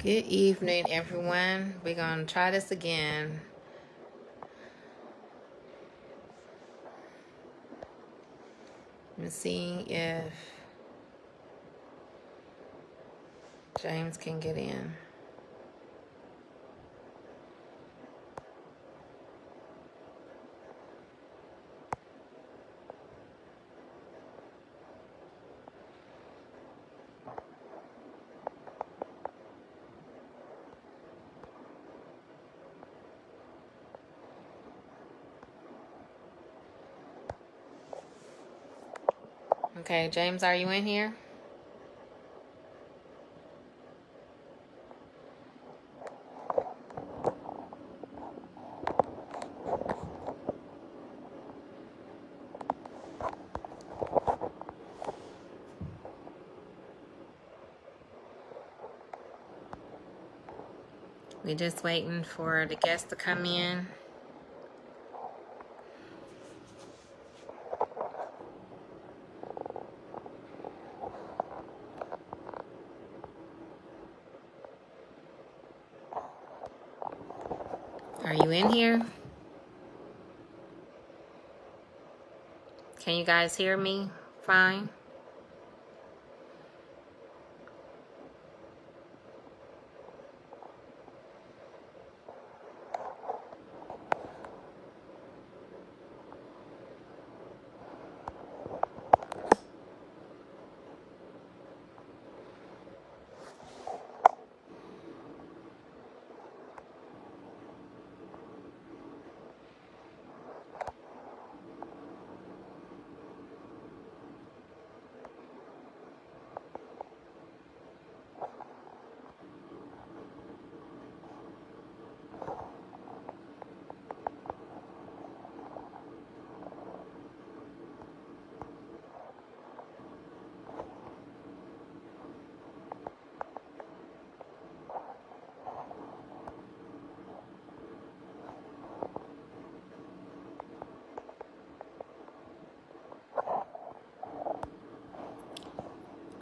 Good evening, everyone. We're going to try this again. I'm seeing if James can get in. Okay, James, are you in here? We're just waiting for the guests to come in. Are you in here? Can you guys hear me fine?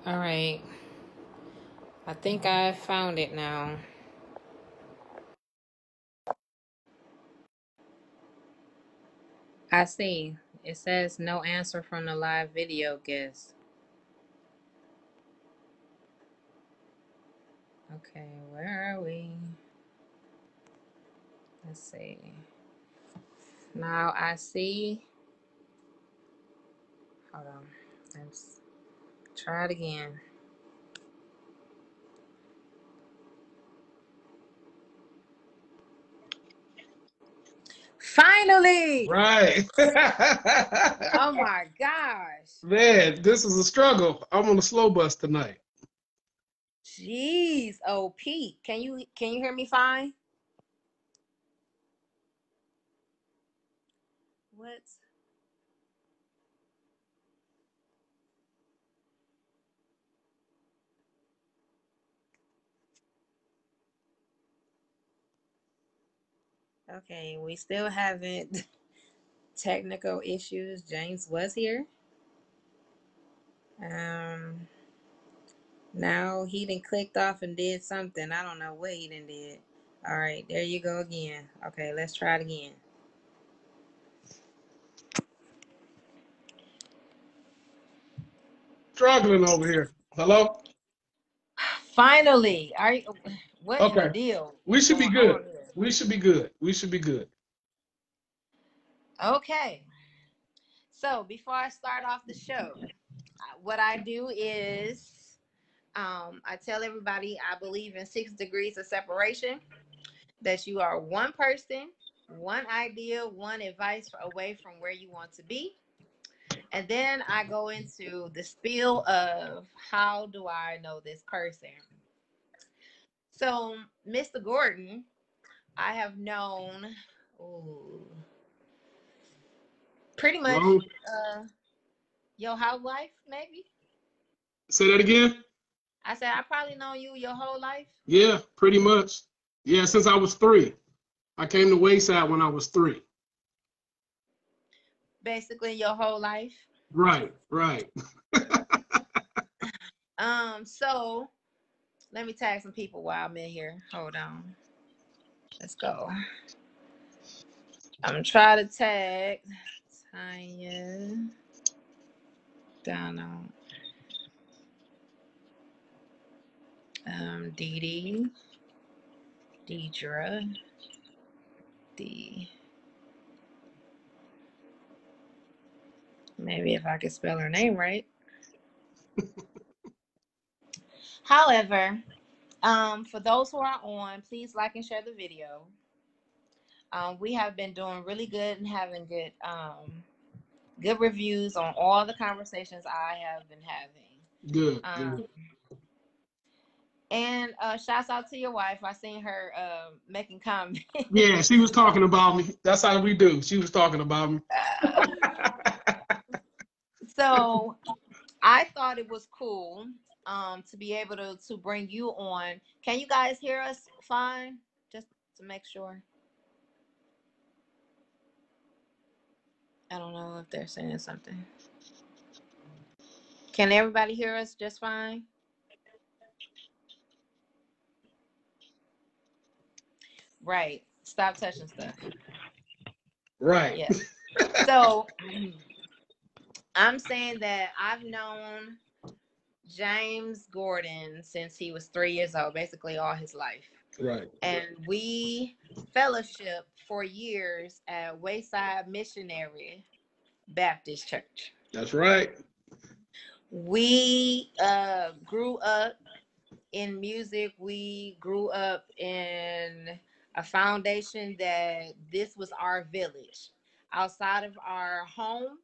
All right. I think I found it now. I see. It says no answer from the live video guest. Okay, where are we? Let's see. Now I see. Hold on. Let's try it again. Finally! Right. Oh my gosh. Man, this is a struggle. I'm on a slow bus tonight. Jeez. Oh, Pete, can you hear me fine? What? Okay, we still haven't technical issues. James was here. Now he done clicked off and did something. I don't know what he done did. All right, there you go again. Okay, let's try it again. Struggling over here. Hello? Finally, what in the Okay. deal We is should be going on good. here? We should be good. We should be good. Okay, so before I start off the show, what I do is I tell everybody I believe in 6 degrees of separation, that you are one person, one idea, one advice away from where you want to be. And then I go into the spiel of how do I know this person. So, Mr. Gordon, I have known pretty much Long. your whole life, maybe. Say that again? I said I probably known you your whole life. Yeah, pretty much. Yeah, since I was 3. I came to Wayside when I was 3. Basically your whole life. Right, right. So Let me tag some people while I'm in here. Hold on. Let's go. I'm gonna try to tag Tanya, Donald, Dee Dee, Deidre, D. Maybe if I could spell her name right. However, for those who are on, please like and share the video. We have been doing really good and having good reviews on all the conversations I have been having. Good, Um, good. and shouts out to your wife. I seen her making comments. Yeah, she was talking about me. That's how we do. She was talking about me. So I thought it was cool to be able to bring you on. Can you guys hear us fine? Just to make sure. I don't know if they're saying something. Can everybody hear us just fine? Right. Stop touching stuff. Right. Yes. So I'm saying that I've known James Gordon since he was 3 years old, basically all his life. Right. And we fellowship for years at Wayside Missionary Baptist Church. That's right. We grew up in music. We grew up in a foundation that this was our village. Outside of our home,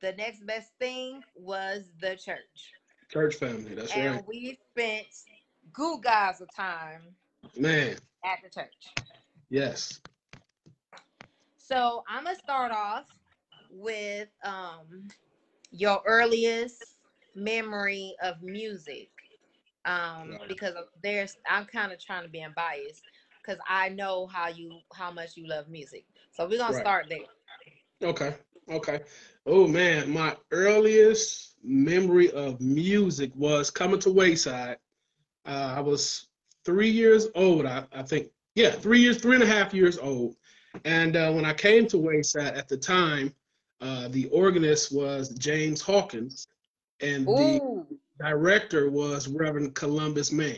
the next best thing was the church. Church family. That's right. And we spent good guys of time Man. at the church. Yes. So I'm gonna start off with your earliest memory of music. Because I'm kind of trying to be unbiased because I know how much you love music. So we're gonna Right. start there. Okay. Okay. Oh man, my earliest memory of music was coming to Wayside. I was 3 years old, I think. Yeah, 3 years, 3.5 years old. And when I came to Wayside at the time, the organist was James Hawkins, and the Ooh. director was Reverend Columbus Mann.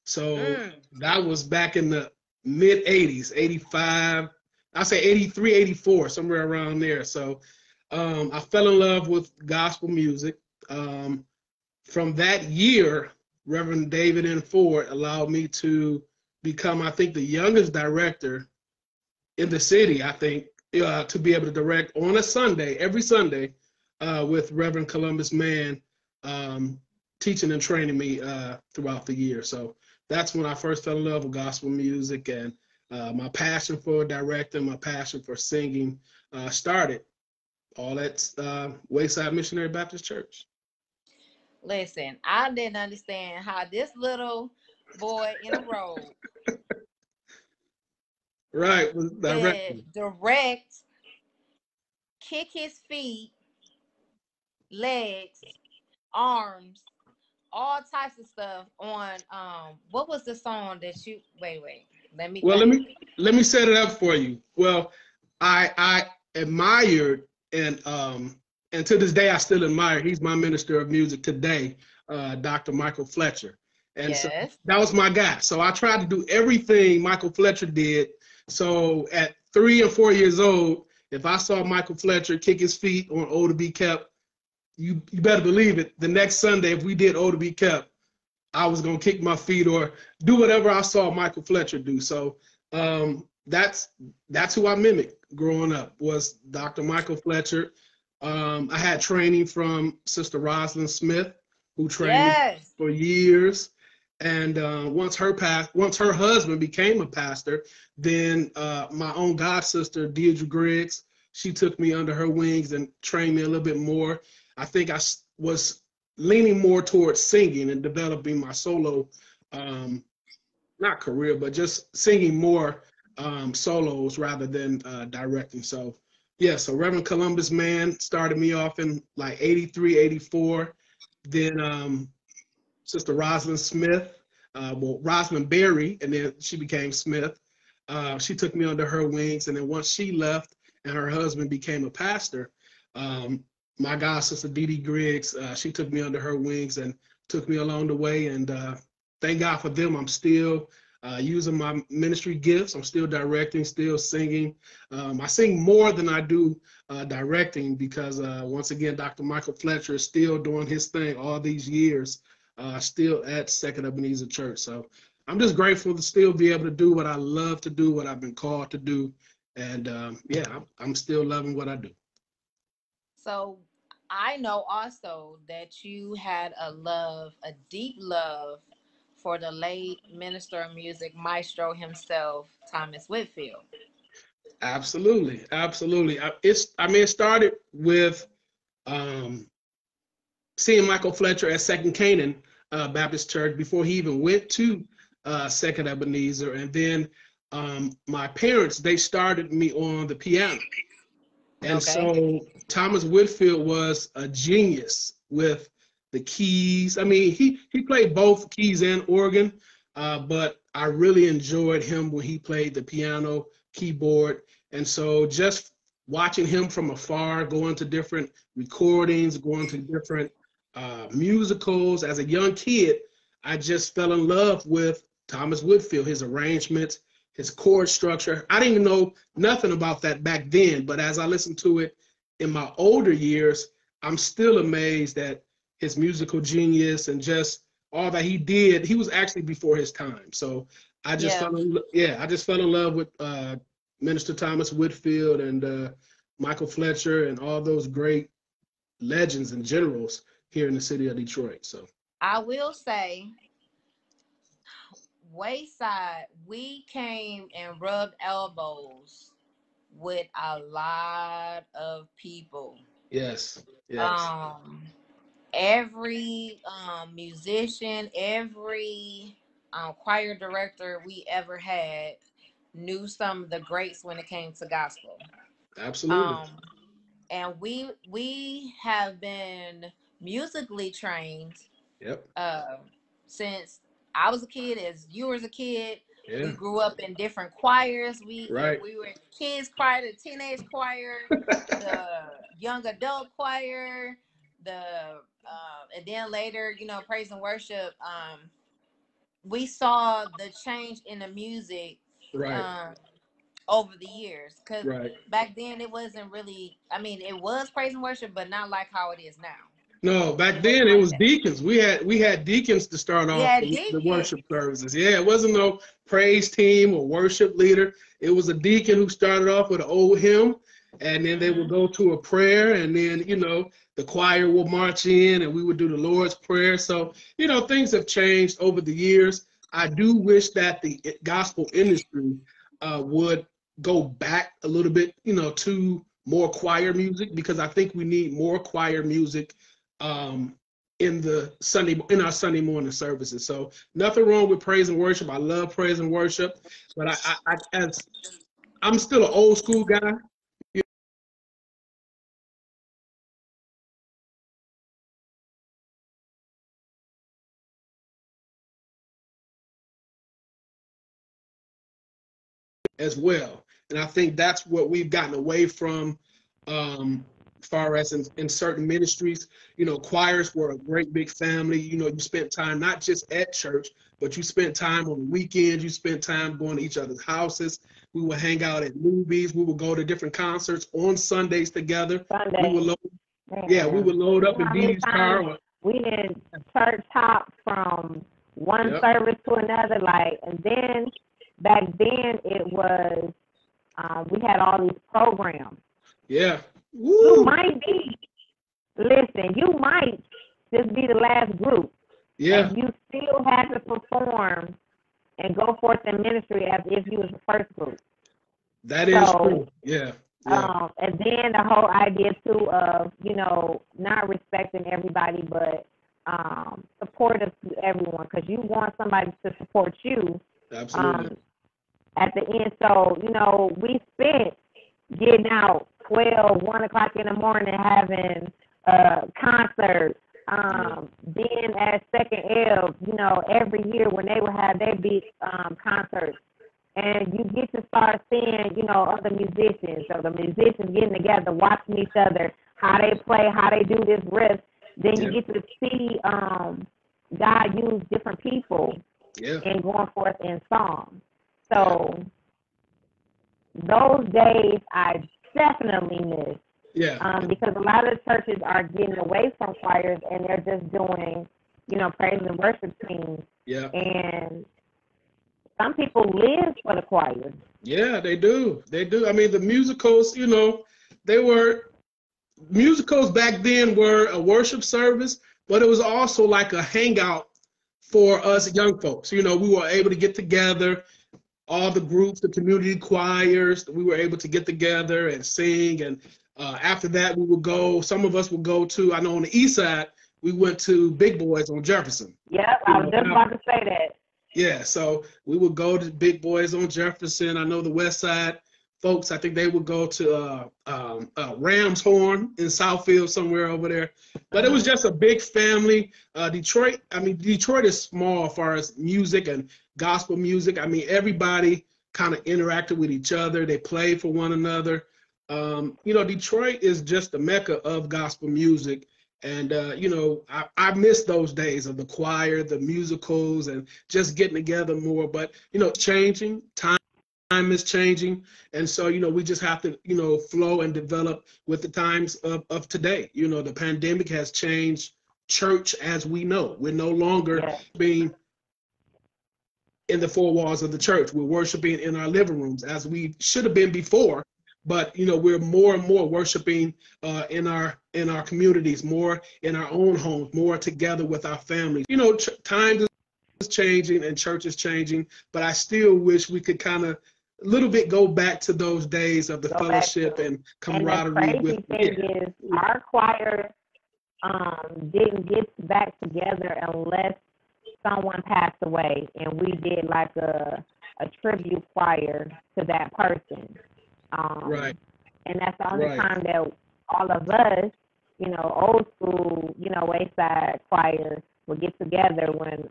So that was back in the mid 80s, 85, I say 83, 84, somewhere around there. So I fell in love with gospel music. From that year, Reverend David N. Ford allowed me to become, I think, the youngest director in the city, I think, to be able to direct on a Sunday, every Sunday, with Reverend Columbus Mann teaching and training me throughout the year. So that's when I first fell in love with gospel music, and my passion for directing, my passion for singing started all at Wayside Missionary Baptist Church. Listen, I didn't understand how this little boy in a robe Right, was could directing. direct, kick his feet, legs, arms, all types of stuff on what was the song that you wait, let me Well, think. let me set it up for you. Well, I admired and to this day I still admire. He's my minister of music today, Dr. Michael Fletcher, and so Yes. that was my guy. So I tried to do everything Michael Fletcher did. So at 3 and 4 years old, if I saw Michael Fletcher kick his feet on "Oh to Be Kept," you better believe it. The next Sunday, if we did "Oh to Be Kept," I was gonna kick my feet or do whatever I saw Michael Fletcher do. So that's who I mimicked growing up was Dr. Michael Fletcher. I had training from Sister Rosalind Smith, who trained me Yes. for years. And once her husband became a pastor, then my own god sister Deidre Griggs, she took me under her wings and trained me a little bit more. I think I was leaning more towards singing and developing my solo, not career, but just singing more solos rather than directing. So, yeah, so Reverend Columbus Mann started me off in like 83, 84. Then Sister Rosalind Smith, Rosalind Berry, and then she became Smith. She took me under her wings, and then once she left and her husband became a pastor, my god sister Dee Dee Griggs, she took me under her wings and took me along the way. And thank God for them. I'm still using my ministry gifts. I'm still directing, still singing. I sing more than I do directing because once again, Dr. Michael Fletcher is still doing his thing all these years, still at Second Ebenezer Church. So I'm just grateful to still be able to do what I love to do, what I've been called to do. And yeah, I'm still loving what I do. So I know also that you had a deep love for the late minister of music, maestro himself, Thomas Whitfield. Absolutely, absolutely. It started with um, seeing Michael Fletcher at Second Canaan Baptist Church before he even went to Second Ebenezer, and then my parents, they started me on the piano, and Okay. so Thomas Whitfield was a genius with the keys. I mean, he played both keys and organ, but I really enjoyed him when he played the piano, keyboard, and so just watching him from afar, going to different recordings, going to different musicals as a young kid, I just fell in love with Thomas Whitfield, his arrangements, his chord structure. I didn't even know nothing about that back then, but as I listened to it in my older years, I'm still amazed at his musical genius and just all that he did. He was actually before his time. So Yeah. I just fell in love with Minister Thomas Whitfield and Michael Fletcher and all those great legends and generals here in the city of Detroit. So I will say, Wayside, we came and rubbed elbows with a lot of people. yes, yes, Um, every musician, every choir director we ever had knew some of the greats when it came to gospel. absolutely. Um, and we have been musically trained Yep. uh, since I was a kid, as you was a kid. We Yeah. grew up in different choirs. Right. We were in the kids choir, the teenage choir, the young adult choir, and then later, praise and worship. We saw the change in the music Right. um, over the years, because Right. back then it wasn't really. I mean, it was praise and worship, but not like how it is now. No, It back then wasn't it like was that. deacons. We had deacons to start We off had the deacons. worship services. Yeah, it wasn't no praise team or worship leader. It was a deacon who started off with an old hymn, and then they would Hmm. go to a prayer, and then the choir will march in, and we would do the Lord's prayer. So things have changed over the years. I do wish that the gospel industry would go back a little bit, to more choir music because I think we need more choir music um, in our Sunday morning services. So nothing wrong with praise and worship. I love praise and worship, but as I'm still an old school guy as well, and I think that's what we've gotten away from. Far as in certain ministries, choirs were a great big family. You spent time not just at church, but you spent time on the weekends. You spent time going to each other's houses. We would hang out at movies. We would go to different concerts on Sundays together. We would Sunday. load, yeah, we Man, would load you up know in how Dee many Dee's car. times we did church hop from one Yep, service to another, like, and then back then it was we had all these programs. yeah, You woo, might be, listen, you might just be the last group, yeah, and you still had to perform and go forth in ministry as if you was the first group. that is So true. Yeah, yeah, And then the whole idea too of, not respecting everybody, but supportive to everyone, because you want somebody to support you absolutely. um, at the end. So, we spent getting out 12, 1 o'clock in the morning having concerts, Then at Second L, you know, every year when they would have their big concerts, and you get to start seeing, you know, other musicians. So the musicians getting together, watching each other, how they play, how they do this riff. Then you get to see God use different people and going forth in song. So those days I definitely miss. Because a lot of churches are getting away from choirs and they're just doing, you know, praise and worship teams. And some people live for the choir. Yeah, they do. They do. I mean, the musicals, you know, musicals back then were a worship service, but it was also like a hangout for us young folks. You know, we were able to get together, all the groups, the community choirs, we were able to get together and sing. And after that, we would go, some of us would go to, I know on the east side, we went to Big Boys on Jefferson. Yep, I was just about to say that. Yeah, so we would go to Big Boys on Jefferson. I know the west side folks, I think they would go to Ram's Horn in Southfield, somewhere over there. But it was just a big family. Detroit is small as far as music and gospel music. I mean, everybody kind of interacted with each other. They played for one another. You know, Detroit is just the mecca of gospel music. And, you know, I miss those days of the choir, the musicals, and just getting together more. But, you know, it's changing. Time is changing. And so, you know, we just have to, you know, flow and develop with the times of today. You know, the pandemic has changed church as we know. We're no longer being in the four walls of the church. We're worshiping in our living rooms as we should have been before. But, you know, we're more and more worshiping in our communities, more in our own homes, more together with our families. You know, times is changing and church is changing, but I still wish we could kind of a little bit go back to those days of the fellowship and camaraderie. And the crazy thing is, our choir didn't get back together unless someone passed away, and we did like a tribute choir to that person. And that's the only time that all of us, you know, old school, you know, Wayside choir would get together when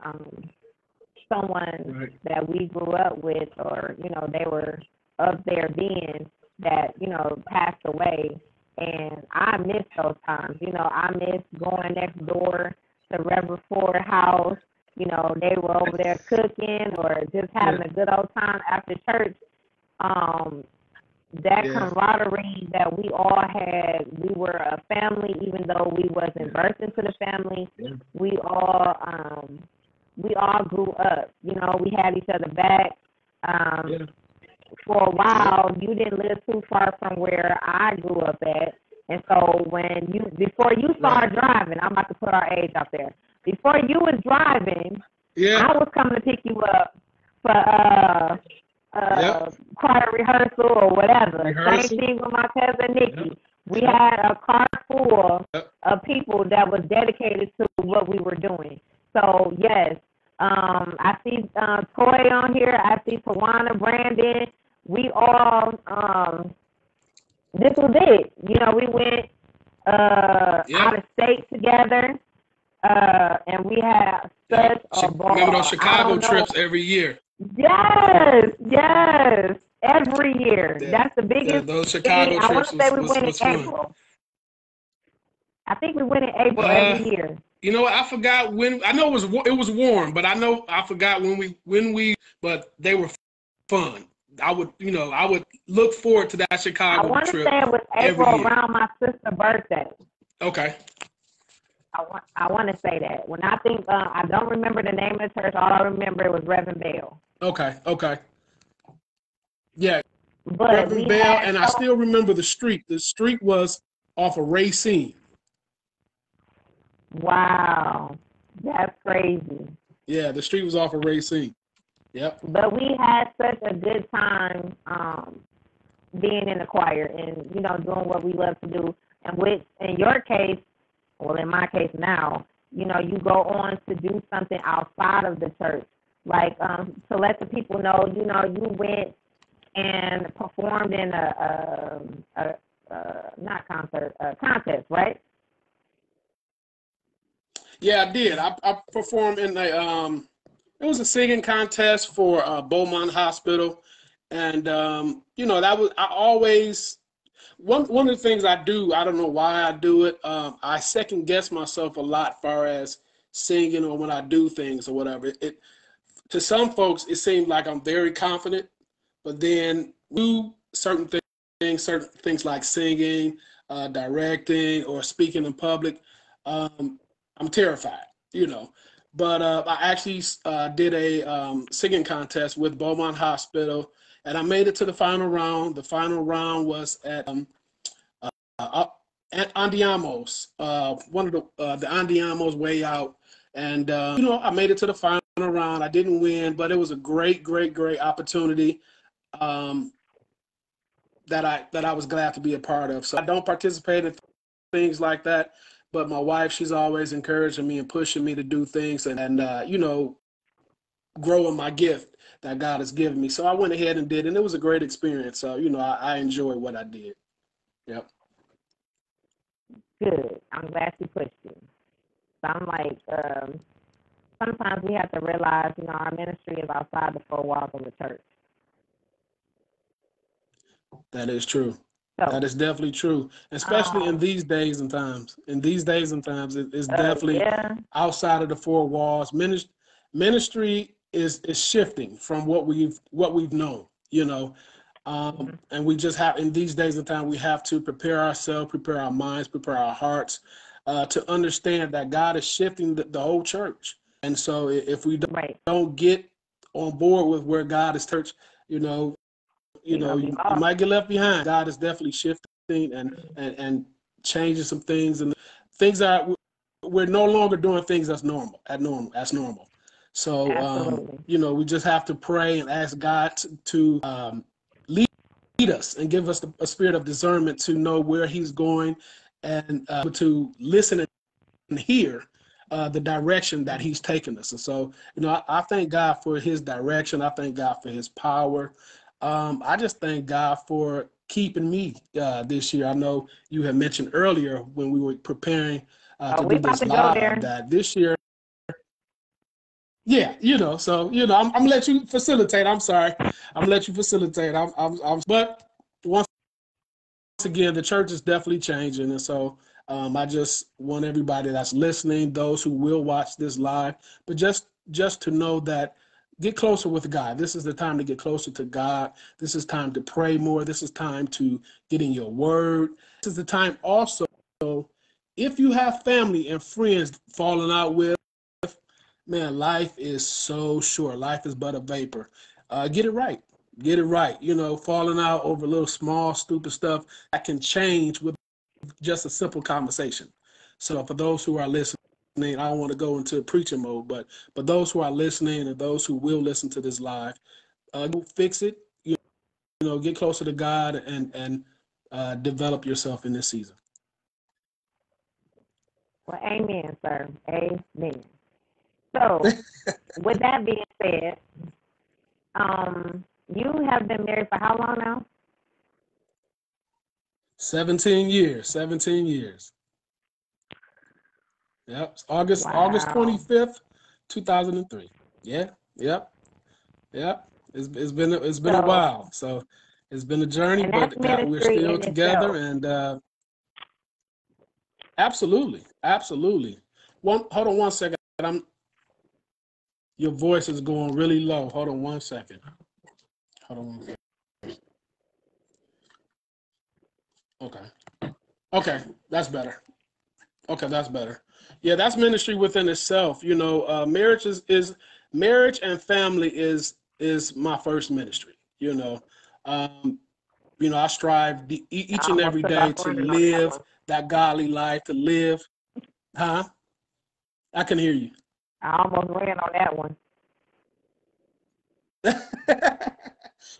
someone that we grew up with, or, you know, they were of their being that, you know, passed away. And I miss those times. You know, I miss going next door to Reverend Ford's house. You know, they were over there cooking or just having a good old time after church. That camaraderie that we all had, we were a family, even though we wasn't birthed into the family. We all grew up. You know, we had each other back. For a while, you didn't live too far from where I grew up at, and so before you started driving, I'm about to put our age out there. Before you was driving, I was coming to pick you up for choir rehearsal or whatever. Same thing with my cousin Nikki. We had a car full of people that was dedicated to what we were doing. So yes, I see Toy on here. I see Tawana, Brandon. We all this was it. You know, we went out of state together, and we had such a ball. Remember those Chicago trips every year? Yes, every year. That's the biggest. Those Chicago trips was fun. I think we went in April every year. You know what? I forgot when. I know it was warm, but I forgot when we. But they were fun. I would look forward to that Chicago trip. I want to say it was April around my sister's birthday. Okay. I want to say that. When I think, I don't remember the name of the church. All I remember it was Reverend Bell. Okay. Yeah. But Reverend Bell, and I still remember the street. The street was off of Racine. Wow. That's crazy. Yeah, the street was off of Racine. Yep. But we had such a good time being in the choir and, you know, doing what we love to do. And which, in your case, well, in my case now, you know, you go on to do something outside of the church. Like to let the people know, you know, you went and performed in a contest, right? Yeah, I did. I performed in it was a singing contest for Beaumont Hospital, and that was I always one of the things I do. I don't know why I do it. I second guess myself a lot, far as singing or when I do things or whatever. It to some folks it seems like I'm very confident, but then do certain things like singing, directing, or speaking in public. I'm terrified, you know. But I actually did a singing contest with Beaumont Hospital, and I made it to the final round. The final round was at uh, Andiamos, one of the Andiamos way out. And, I made it to the final round. I didn't win, but it was a great, great, great opportunity um, that I was glad to be a part of. So I don't participate in things like that, but my wife, she's always encouraging me and pushing me to do things and growing my gift that God has given me. So I went ahead and did, and it was a great experience. So, I enjoy what I did. Yep. Good. I'm glad you pushed you. So I'm like, sometimes we have to realize, our ministry is outside the four walls of the church. That is true. So, that is definitely true, especially in these days and times. In these days and times, it's definitely outside of the four walls. Ministry is shifting from what we've known, and we just have, in these days and time, we have to prepare ourselves, prepare our minds, prepare our hearts to understand that God is shifting the whole church. And so if we don't get on board with where God is church, you might get left behind. God is definitely shifting and changing some things, and things that we're no longer doing things that's normal. So we just have to pray and ask God to lead us and give us a spirit of discernment to know where He's going, and to listen and hear the direction that He's taken us. And so, I thank God for His direction. I thank God for His power. I just thank God for keeping me this year. I know you had mentioned earlier when we were preparing to do this live that this year. Yeah, so I'm gonna let you facilitate. I'm sorry, I'm gonna let you facilitate. But once again, the church is definitely changing, and so I just want everybody that's listening, those who will watch this live, but just to know that get closer with God. This is the time to get closer to God. This is time to pray more. This is time to get in your word. This is the time also, if you have family and friends falling out with, man, life is so short. Life is but a vapor. Get it right. Get it right. Falling out over little small, stupid stuff that can change with just a simple conversation. So for those who are listening, I don't want to go into preaching mode, but those who are listening and those who will listen to this live, fix it. Get closer to God and develop yourself in this season. Well, amen, sir. Amen. So, with that being said, you have been married for how long now? 17 years. 17 years. Yep. August 25th, 2003. Yeah. Yep. It's been a while. So it's been a journey, but we're still together, and absolutely. Hold on one second. Your voice is going really low. Hold on one second. Hold on one second. Okay, that's better. Yeah, that's ministry within itself. Marriage is marriage and family is my first ministry. I strive each and every day to live that godly life, to live. Huh? I can hear you. I almost ran on that one.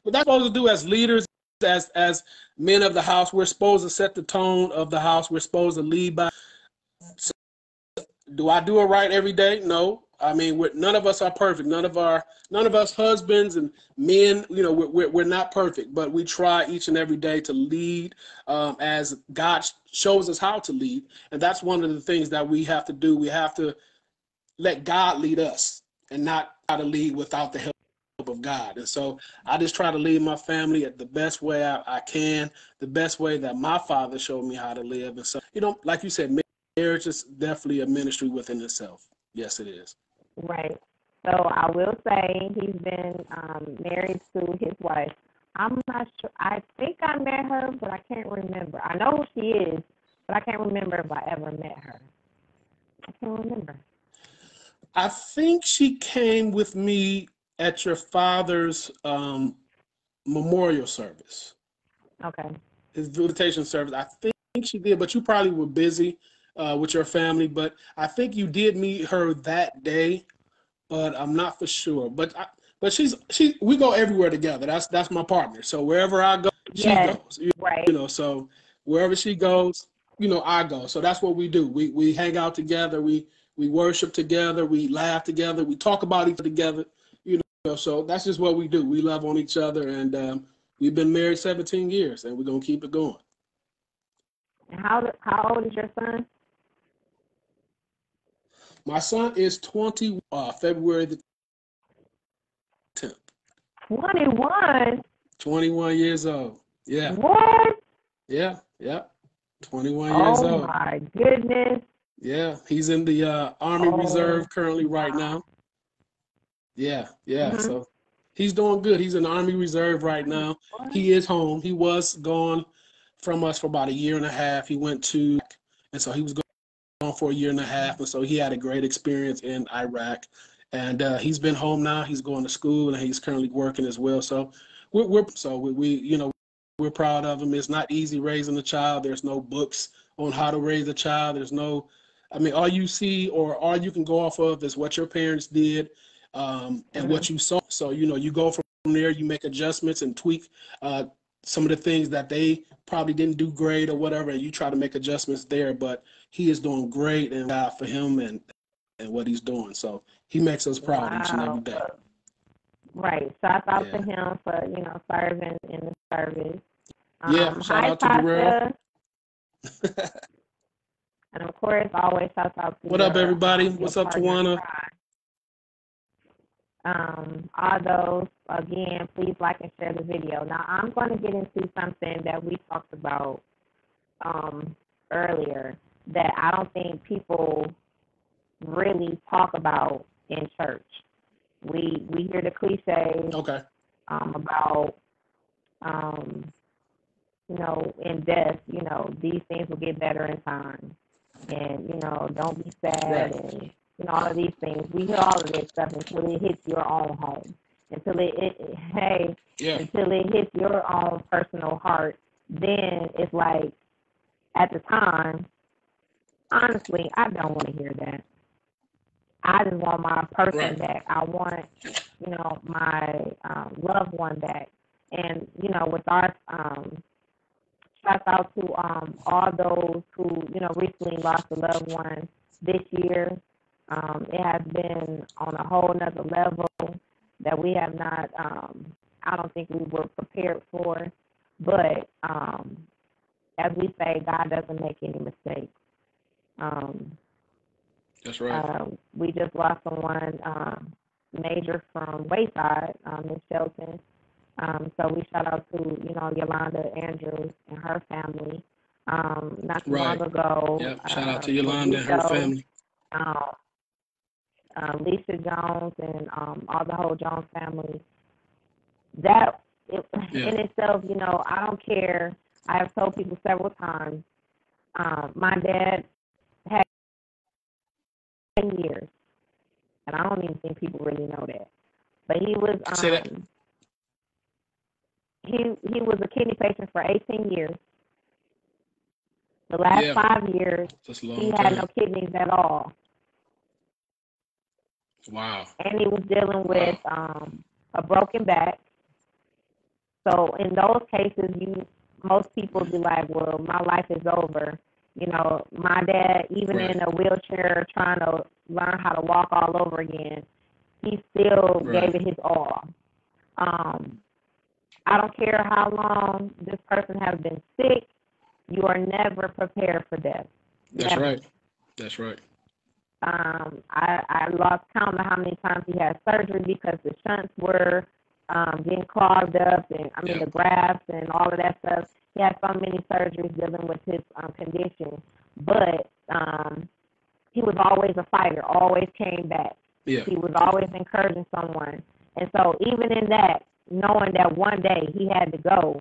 What that's supposed to do as leaders, as men of the house, we're supposed to set the tone of the house. We're supposed to lead by. So, do I do it right every day? No. I mean, none of us are perfect. None of us husbands and men, we're not perfect, but we try each and every day to lead as God shows us how to lead. And that's one of the things that we have to do. We have to let God lead us and not try to lead without the help of God. And so I just try to lead my family at the best way I can, the best way that my father showed me how to live. And so, like you said, marriage is definitely a ministry within itself. Yes, it is. Right. So I will say he's been married to his wife. I'm not sure. I think I met her, but I can't remember. I know who she is, but I can't remember if I ever met her. I can't remember. I think she came with me at your father's memorial service. Okay. His visitation service. I think she did, but you probably were busy with your family. But I think you did meet her that day, but I'm not for sure. But we go everywhere together. That's my partner. So wherever I go, she Yes. goes. Right. So wherever she goes, I go. So that's what we do. We hang out together. We worship together. We laugh together. We talk about each other together. So that's just what we do. We love on each other, and we've been married 17 years, and we're gonna keep it going. And how old is your son? My son is 20, February the 10th. 21. 21 years old. Yeah. What? Yeah. 21 years old. Oh my goodness. Yeah. He's in the Army Reserve currently right now. Yeah. Mm-hmm. So he's doing good. He's in the Army Reserve right now. He is home. He was gone from us for about a year and a half. He went to, and so he was gone for a year and a half. And so he had a great experience in Iraq. And he's been home now. He's going to school, and he's currently working as well. So we're proud of him. It's not easy raising a child. There's no books on how to raise a child. All you see or all you can go off of is what your parents did and what you saw. So, you go from there, you make adjustments and tweak some of the things that they probably didn't do great or whatever, and you try to make adjustments there. But he is doing great, and for him and what he's doing. So he makes us proud each and every day. Right. Shout out to him for, serving in the service. Shout out to Darrell. And of course, always shout out to What up, everybody? What's up, Tawana? All those, again, please like and share the video. Now, I'm going to get into something that we talked about earlier that I don't think people really talk about in church. We hear the cliches about, in death, these things will get better in time. And, don't be sad and, all of these things. We hear all of this stuff until it hits your own home. Until until it hits your own personal heart. Then it's like, at the time, honestly, I don't want to hear that. I just want my person back. I want, my loved one back. And, with our shout out to all those who, recently lost a loved one this year. It has been on a whole nother level that we have not, I don't think we were prepared for. But as we say, God doesn't make any mistakes. That's right. We just lost someone major from Wayside, Miss Shelton. So we shout out to, Yolanda Andrews and her family. Not too long ago. Yep. Shout out to Yolanda and her family. Lisa Jones and all the whole Jones family. In itself, I don't care. I have told people several times. My dad had 10 years, and I don't even think people really know that. But he was he was a kidney patient for 18 years. The last 5 years, he had no kidneys at all. Wow. And he was dealing with a broken back. So in those cases, most people be like, well, my life is over. My dad, even in a wheelchair, trying to learn how to walk all over again, he still gave it his all. I don't care how long this person has been sick, you are never prepared for death. That's right. That's right. I lost count of how many times he had surgery because the shunts were getting clogged up, and I mean the grafts and all of that stuff. He had so many surgeries dealing with his condition, but he was always a fighter, always came back. Yeah. He was always encouraging someone. And so even in that, knowing that one day he had to go,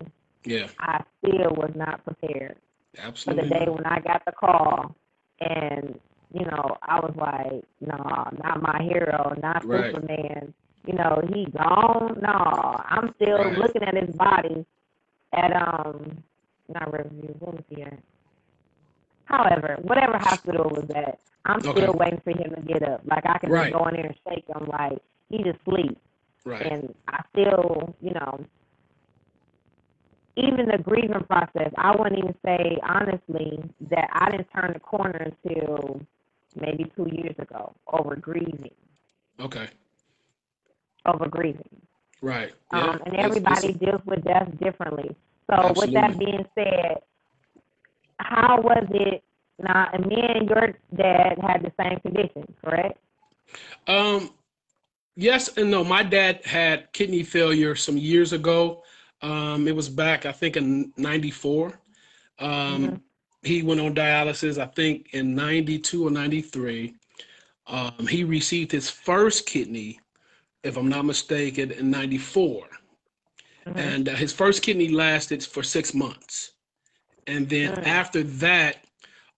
I still was not prepared. Absolutely. For the day when I got the call, and, you know, I was like, no, not my hero, not Superman. You know, he gone. No, I'm still looking at his body at, not Riverview, what was he at? However, whatever hospital it was at, I'm still waiting for him to get up. Like, I can just go in there and shake him like he just sleeps. And I still, you know, even the grieving process, I wouldn't even say, honestly, that I didn't turn the corner until maybe 2 years ago over grieving. Over grieving. And everybody deals with death differently. So with that being said, how was it? Now, and me and your dad had the same condition, correct? Yes and no. My dad had kidney failure some years ago. It was back, I think, in 94. He went on dialysis, I think, in 92 or 93. He received his first kidney, if I'm not mistaken, in 94. And his first kidney lasted for 6 months. And then after that,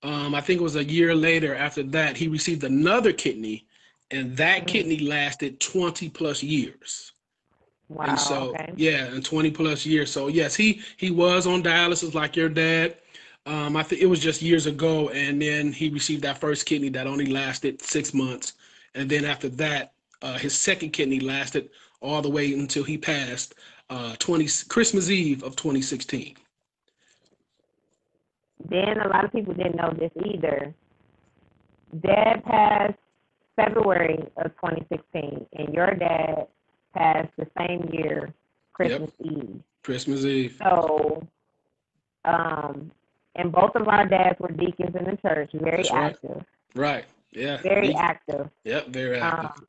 I think it was a year later after that, he received another kidney, and that kidney lasted 20 plus years. Wow. And so, and 20 plus years. So yes, he was on dialysis like your dad. I think it was just years ago, and then he received that first kidney that only lasted 6 months. And then after that, his second kidney lasted all the way until he passed Christmas Eve of 2016. Then a lot of people didn't know this either. Dad passed February of 2016, and your dad passed the same year, Christmas Eve. Christmas Eve. So, and both of our dads were deacons in the church, very active. Yeah. Very active. Yep, very active.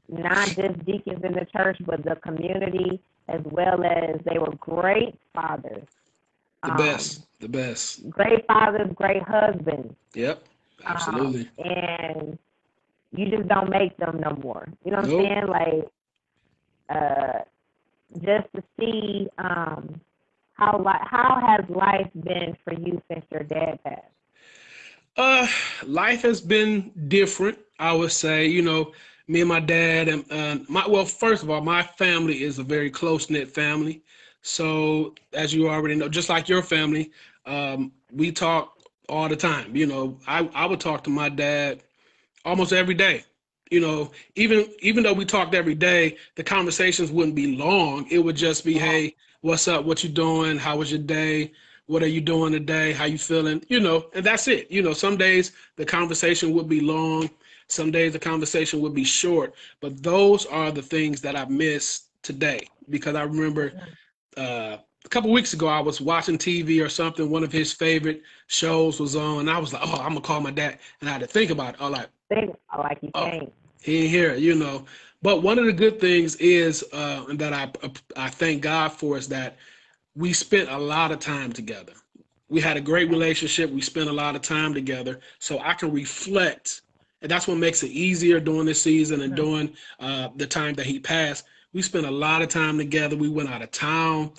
Not just deacons in the church, but the community, as well as they were great fathers. The best. Great fathers, great husbands. Yep, absolutely. And you just don't make them no more. You know what I'm saying? Like, just to see how has life been for you since your dad passed? Life has been different, I would say. You know, me and my dad and first of all, my family is a very close-knit family. So as you already know, just like your family, we talk all the time. You know, I would talk to my dad almost every day. You know, even though we talked every day, the conversations wouldn't be long. It would just be, hey, what's up? What you doing? How was your day? What are you doing today? How you feeling? You know, and that's it. You know, some days the conversation would be long. Some days the conversation would be short. But those are the things that I miss today, because I remember a couple weeks ago, I was watching TV or something. One of his favorite shows was on, and I was like, "Oh, I'm gonna call my dad," and I had to think about it. You can't. He ain't here, you know. But one of the good things is, and that I thank God for, is that we spent a lot of time together. We had a great relationship. We spent a lot of time together, so I can reflect, and that's what makes it easier during this season and during the time that he passed. We spent a lot of time together. We went out of town,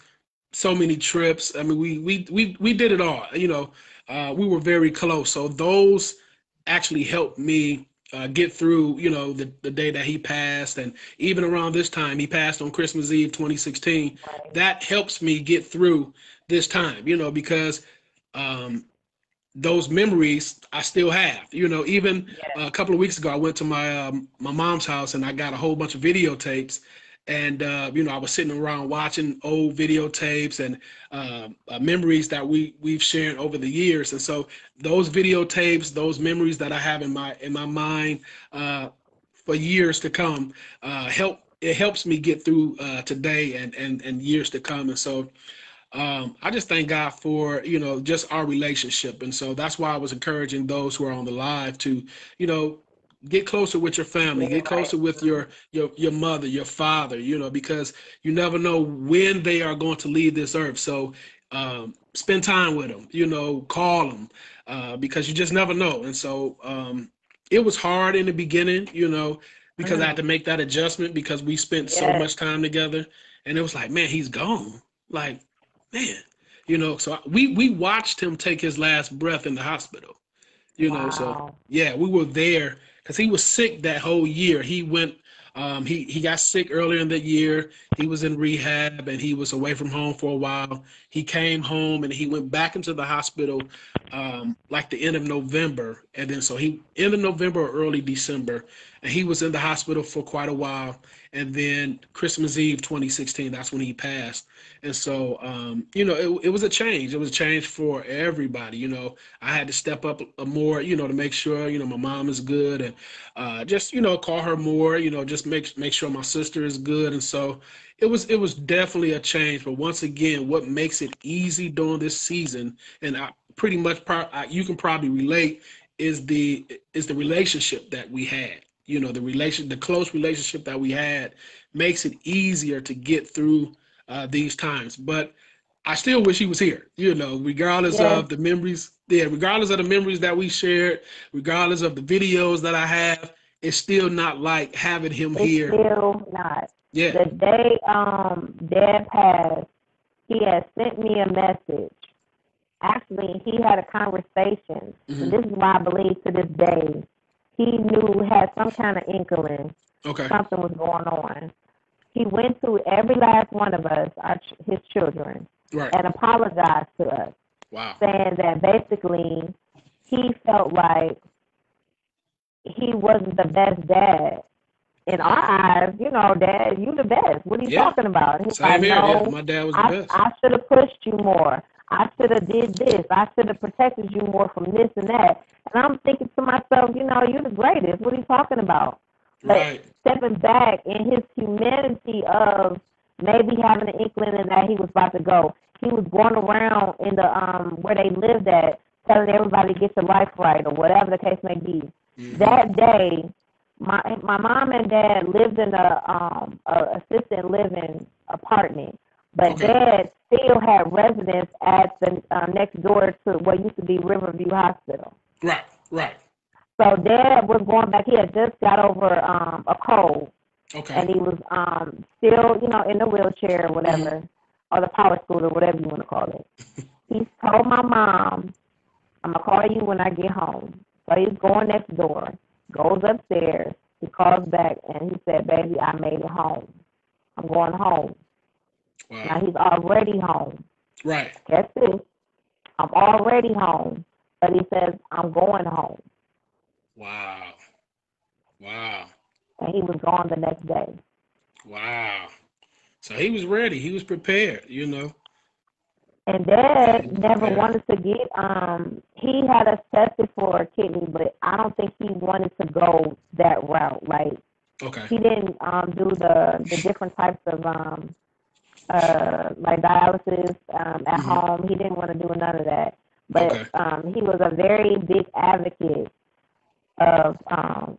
so many trips. I mean, we did it all. You know, we were very close. So those actually helped me get through, you know, the day that he passed. And even around this time, he passed on Christmas Eve 2016. That helps me get through this time, you know, because those memories I still have. You know, even a couple of weeks ago, I went to my mom's house and I got a whole bunch of videotapes. And, you know, I was sitting around watching old videotapes and memories that we've shared over the years. And so those videotapes, those memories that I have in my mind for years to come, it helps me get through today and years to come. And so I just thank God for, you know, just our relationship. And so that's why I was encouraging those who are on the live to, you know, get closer with your family, Yeah, get closer with your mother, your father, you know, because you never know when they are going to leave this earth. So spend time with them, you know, call them, because you just never know. And so it was hard in the beginning, you know, because I had to make that adjustment because we spent so much time together, and it was like, man, he's gone. Like, man, you know, so we watched him take his last breath in the hospital, you know. So Wow. yeah, we were there because he was sick that whole year. He went, he got sick earlier in the year. He was in rehab and he was away from home for a while. He came home and he went back into the hospital like the end of November, and then so he end of November or early December, and he was in the hospital for quite a while. And then Christmas Eve 2016, that's when he passed. And so, you know, it was a change. It was a change for everybody. You know, I had to step up more, you know, to make sure, you know, my mom is good, and just, you know, call her more, you know, just make sure my sister is good. And so it was definitely a change. But once again, what makes it easy during this season, and I pretty much you can probably relate, is the relationship that we had. You know, the close relationship that we had makes it easier to get through these times. But I still wish he was here, you know, regardless of the memories. Yeah, regardless of the memories that we shared, regardless of the videos that I have, it's still not like having him here. It's still not. Yeah. The day Dad passed, he had sent me a message. Actually, he had a conversation. And this is why I believe to this day he had some kind of inkling something was going on. He went to every last one of us, his children, and apologized to us. Wow. Saying that basically he felt like he wasn't the best dad. In our eyes, you know, Dad, you the best. What are you talking about? He's Same like, here. no, Yeah, my dad was the best. I should have pushed you more. I should have did this. I should have protected you more from this and that. And I'm thinking to myself, you know, you're the greatest. What are you talking about? But stepping back in his humanity of maybe having an inkling that he was about to go, he was going around in the where they lived at, telling everybody to get your life right or whatever the case may be. That day, my mom and dad lived in a assisted living apartment, but Dad still had residence at the next door to what used to be Riverview Hospital. Right. So Dad was going back. He had just got over a cold, and he was still, you know, in the wheelchair or whatever, or the power scooter, whatever you want to call it. He told my mom, "I'm gonna call you when I get home." So he's going next door. Goes upstairs, he calls back, and he said, "Baby, I made it home. I'm going home." Wow. Now he's already home. Right. Guess this. I'm already home, but he says, "I'm going home." Wow. And he was gone the next day. Wow. So he was ready. He was prepared, you know. And Dad never wanted to get, he had us tested for a kidney, but I don't think he wanted to go that route. Like, he didn't do the different types of, like dialysis at home. He didn't want to do none of that. But he was a very big advocate of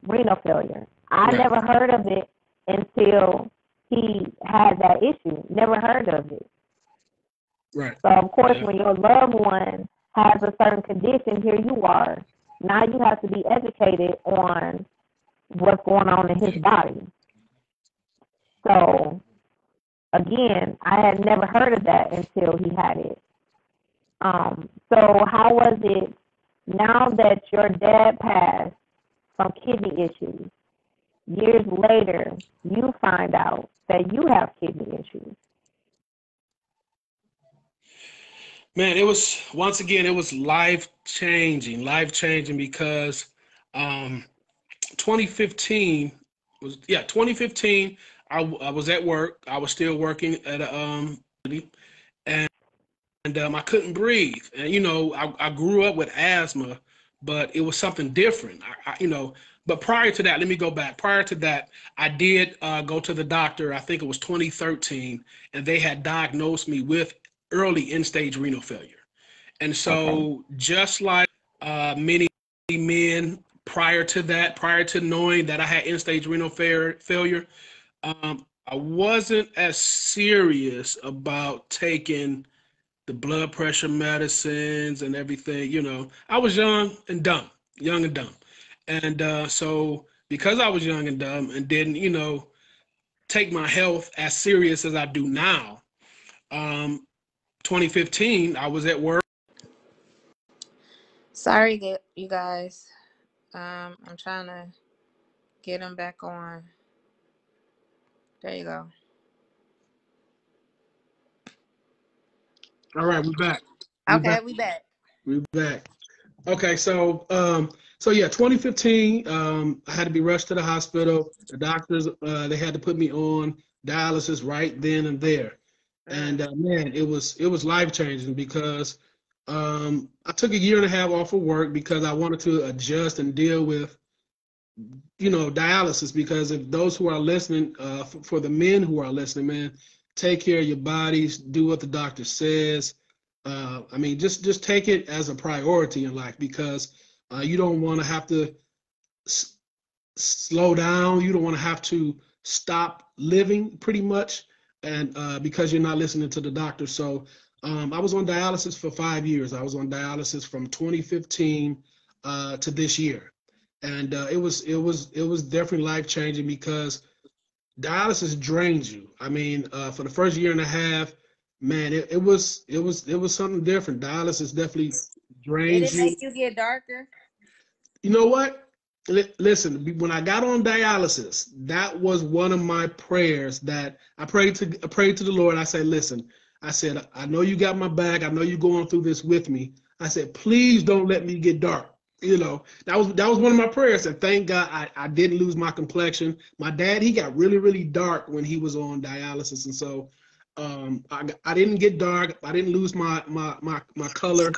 renal failure. I never heard of it until he had that issue. Never heard of it. Right. So, of course, when your loved one has a certain condition, here you are. Now you have to be educated on what's going on in his body. So, again, I had never heard of that until he had it. So how was it now that your dad passed from kidney issues? Years later, you find out that you have kidney issues. Man, it was, once again, it was life changing because 2015 2015, I was at work. I was still working at a and I couldn't breathe. And you know, I grew up with asthma, but it was something different. You know, but prior to that, let me go back. Prior to that, I did go to the doctor. I think it was 2013, and they had diagnosed me with early end-stage renal failure. And so, just like many men prior to that, prior to knowing that I had end-stage renal failure, I wasn't as serious about taking the blood pressure medicines and everything. I was young and dumb. And so because I was young and dumb and didn't, take my health as serious as I do now, 2015, I was at work. Sorry, you guys. I'm trying to get him back on. There you go. All right, we're back. Okay, we back. We're back. Okay, so yeah, 2015, I had to be rushed to the hospital. The doctors, they had to put me on dialysis right then and there. And man, it was life changing because I took a year and a half off of work because I wanted to adjust and deal with dialysis. Because if those who are listening, for the men who are listening, man, take care of your bodies, do what the doctor says. I mean, just take it as a priority in life because you don't want to have to slow down. You don't want to have to stop living pretty much, and because you're not listening to the doctor. So I was on dialysis for 5 years. I was on dialysis from 2015 to this year, and it was definitely life changing because dialysis drains you. I mean, for the first year and a half, man, it was something different. Dialysis definitely drains you. Did it make you get darker? You know what? Listen, when I got on dialysis, that was one of my prayers that I prayed to the Lord. I said, listen, I said, I know you got my back. I know you're going through this with me. I said, please don't let me get dark. That was one of my prayers. And thank God I didn't lose my complexion. My dad, he got really, really dark when he was on dialysis. And so I didn't get dark. I didn't lose my color.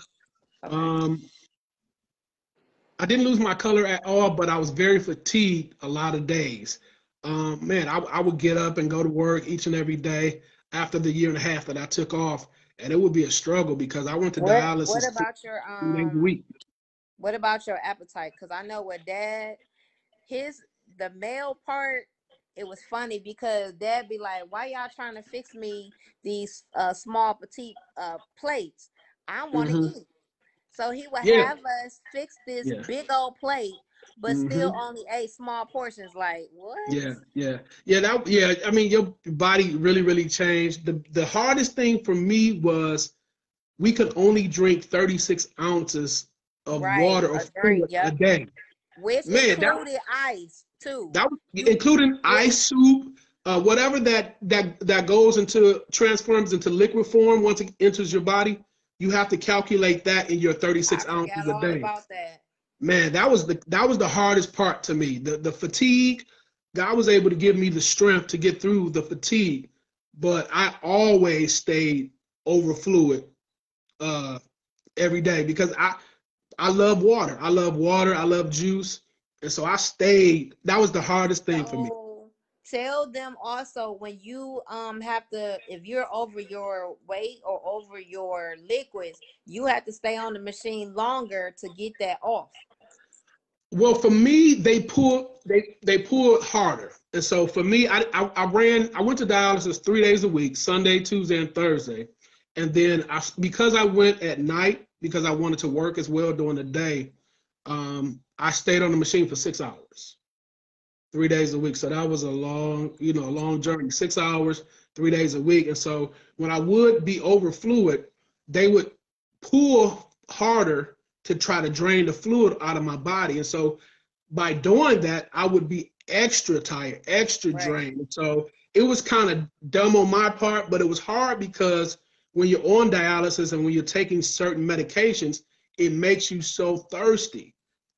I didn't lose my color at all, but I was very fatigued a lot of days. Man, I would get up and go to work each and every day after the year and a half that I took off, and it would be a struggle because I went to dialysis What about your 2 days a week. What about your appetite? Because I know with Dad, the male part, it was funny because Dad be like, "Why y'all trying to fix me these small petite plates? I want to eat." So he would have us fix this big old plate, but still only ate small portions. Like what? Yeah. I mean, your body really, really changed. The hardest thing for me was we could only drink 36 ounces of water or fluid a day, which included ice too. That was including ice soup, whatever that transforms into liquid form once it enters your body. You have to calculate that in your 36 ounces a day. About that. Man, that was the hardest part to me. The fatigue, God was able to give me the strength to get through the fatigue, but I always stayed over fluid every day because I love water. I love juice. And so I stayed. That was the hardest thing for me. Tell them also when you have to, if you're over your weight or over your liquids, you have to stay on the machine longer to get that off. Well, for me, they pulled harder. And so for me, I went to dialysis 3 days a week, Sunday, Tuesday, and Thursday. And then because I went at night, because I wanted to work as well during the day, I stayed on the machine for 6 hours. 3 days a week. So that was a long journey, 6 hours, 3 days a week. And so when I would be over fluid, they would pull harder to try to drain the fluid out of my body. And so by doing that, I would be extra tired, extra drained. And so it was kind of dumb on my part, but it was hard because when you're on dialysis and when you're taking certain medications, it makes you so thirsty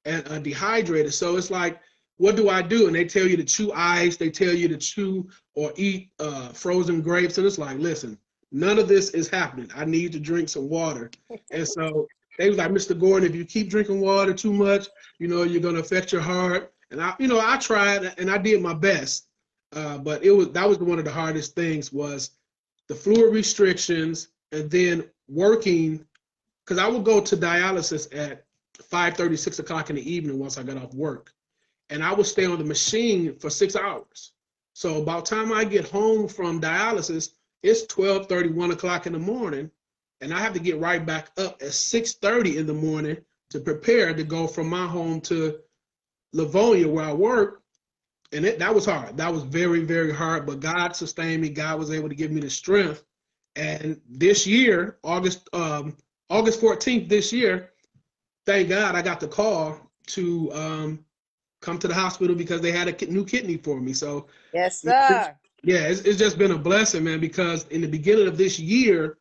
and dehydrated. So it's like, what do I do? And they tell you to chew ice. They tell you to chew or eat frozen grapes. And it's like, listen, none of this is happening. I need to drink some water. And so they was like, Mr. Gordon, if you keep drinking water too much, you're going to affect your heart. And I tried and I did my best. But that was one of the hardest things was the fluid restrictions and then working, because I would go to dialysis at 5:30, 6 o'clock in the evening once I got off work. And I would stay on the machine for 6 hours. So about the time I get home from dialysis, it's 12:30, 1 o'clock in the morning, and I have to get right back up at 6:30 in the morning to prepare to go from my home to Livonia where I work. And that was hard. That was very, very hard. But God sustained me. God was able to give me the strength. And this year, August 14th this year, thank God I got the call to come to the hospital because they had a new kidney for me. So yes, sir. yeah, it's just been a blessing, man. Because in the beginning of this year,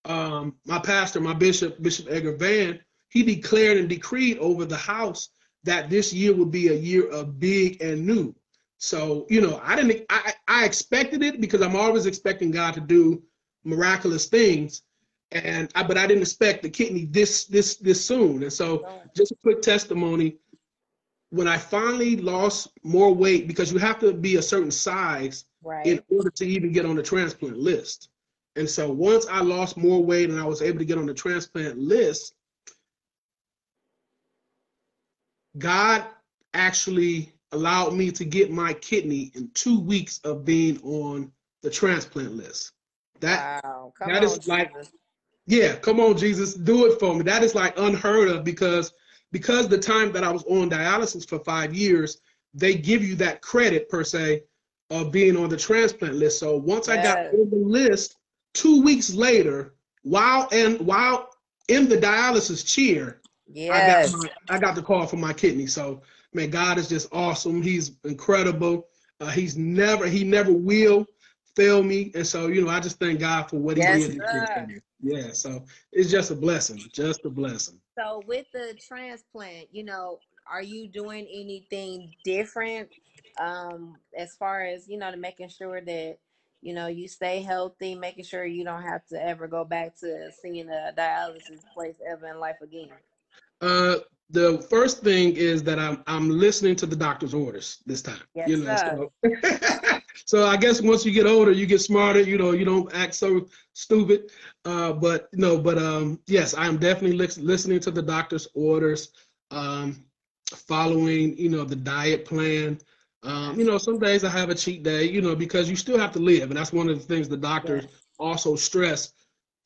my pastor, my Bishop Edgar Van, he declared and decreed over the house that this year would be a year of big and new. So, I expected it because I'm always expecting God to do miraculous things. But I didn't expect the kidney this soon. And so just a quick testimony, when I finally lost more weight, because you have to be a certain size in order to even get on the transplant list. And so once I lost more weight and I was able to get on the transplant list, God actually allowed me to get my kidney in 2 weeks of being on the transplant list. Wow. Come That on, is like, Jesus. yeah, come on, Jesus, do it for me. That is like unheard of because the time that I was on dialysis for 5 years, they give you that credit per se of being on the transplant list. So once I got Yes. on the list, 2 weeks later, while in the dialysis chair, Yes. I got the call for my kidney. So man, God is just awesome. He's incredible. He never will fail me. And so, I just thank God for what he Yes, did this year for sir. me. Yeah. So it's just a blessing. Just a blessing. So with the transplant, are you doing anything different as far as, to making sure that, you stay healthy, making sure you don't have to ever go back to seeing a dialysis place ever in life again? Uh, the first thing is that I'm listening to the doctor's orders this time. Yes, sir. So so I guess once you get older, you get smarter. You don't act so stupid. But no, but yes, I am definitely listening to the doctor's orders, um, following the diet plan. Some days I have a cheat day. Because you still have to live, and that's one of the things the doctors Yes. also stress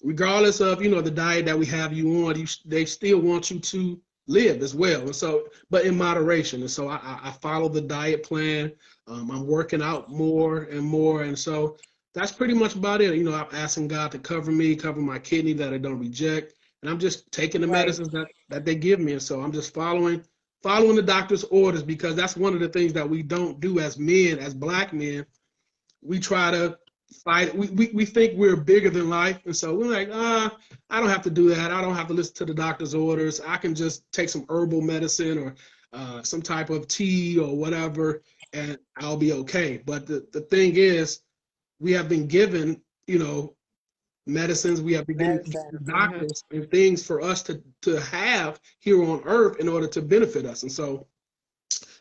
regardless of the diet that we have you on, they still want you to live as well. And so, but in moderation. And so I follow the diet plan. I'm working out more and more, and so that's pretty much about it. I'm asking God to cover me, cover my kidney that I don't reject, and I'm just taking the Right. medicines that they give me. And so I'm just following the doctor's orders because that's one of the things that we don't do as men, as black men. We try to fight. We think we're bigger than life. And so we're like, I don't have to do that. I don't have to listen to the doctor's orders. I can just take some herbal medicine or some type of tea or whatever, and I'll be okay. But the thing is, we have been given, medicines, we have been given Medicine. Hmm. doctors and things for us to have here on earth in order to benefit us. And so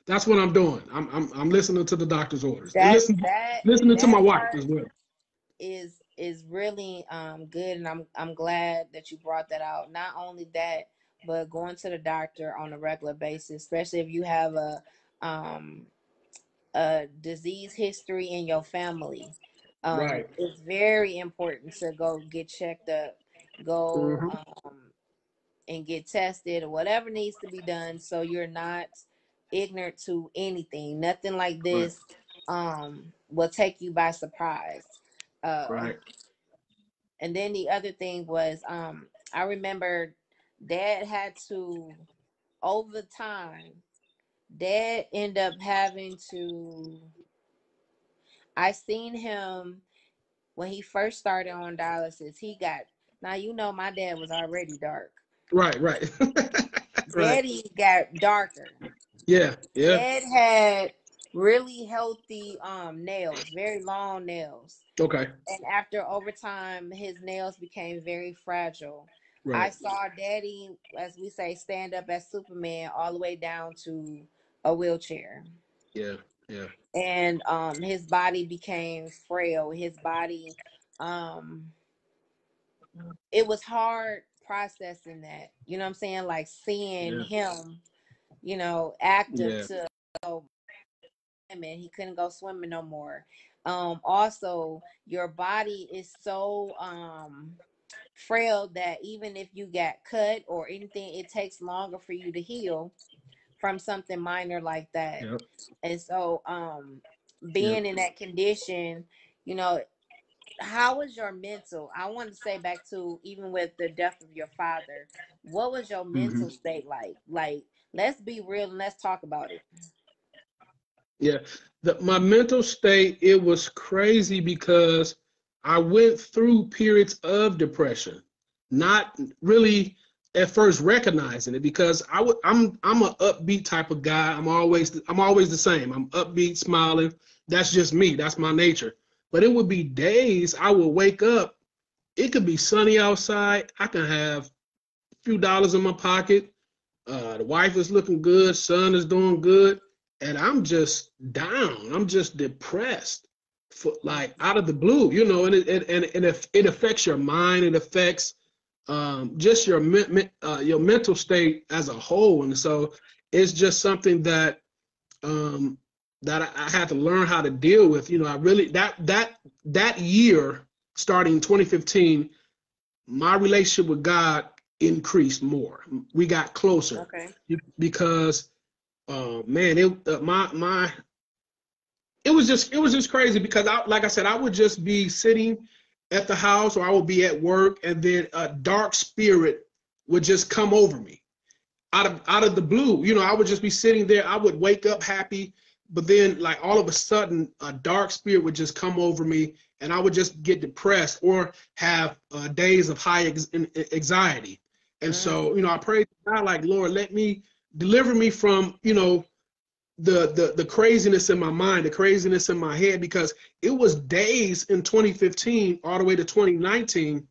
that's what I'm doing. I'm listening to the doctor's orders and That that listening to my that wife part as well. is really good, and I'm glad that you brought that out. Not only that, but going to the doctor on a regular basis, especially if you have um a disease history in your family. Right. It's very important to go get checked up, go Mm-hmm. and get tested or whatever needs to be done, so you're not ignorant to anything. Nothing like Right. this will take you by surprise. Uh, Right. and then the other thing was, I remember Dad had to, over time, Dad ended up having to. I seen him when he first started on dialysis. He got, now my dad was already dark. Right. Right. Right. Daddy got darker. Yeah. Yeah. Dad had really healthy nails, very long nails. Okay. And after over time, his nails became very fragile. I Right. saw Daddy, as we say, stand up as Superman all the way down to a wheelchair. Yeah. Yeah. And his body became frail. His body um it was hard processing that. You know what I'm saying? Like seeing him, you know, active to go swimming. He couldn't go swimming no more. Also, your body is so frail that even if you got cut or anything, it takes longer for you to heal from something minor like that. Yep. And so being in that condition, you know, how was your mental? I want to say back to even with the death of your father, what was your mental state like? Like, let's be real and let's talk about it. Yeah, my mental state, it was crazy because I went through periods of depression, not really at first recognizing it because I'm a upbeat type of guy. I'm always the same. I'm upbeat, smiling. That's just me. That's my nature. But it would be days I would wake up. It could be sunny outside. I can have a few dollars in my pocket. The wife is looking good. Son is doing good. And I'm just down. I'm just depressed, for like out of the blue, you know. And it affects your mind. It affects just your mental state as a whole. And so it's just something that I had to learn how to deal with. You know, I really that year, starting 2015, my relationship with God increased more. We got closer because man, it was just crazy because like I said, I would just be sitting at the house or I would be at work, and then a dark spirit would just come over me out of the blue. You know, I would just be sitting there. I would wake up happy, but then like all of a sudden, a dark spirit would just come over me, and I would just get depressed or have days of high anxiety. And so, you know, I prayed to God, like, Lord, deliver me from, you know, the craziness in my mind, the craziness in my head, because it was days in 2015 all the way to 2019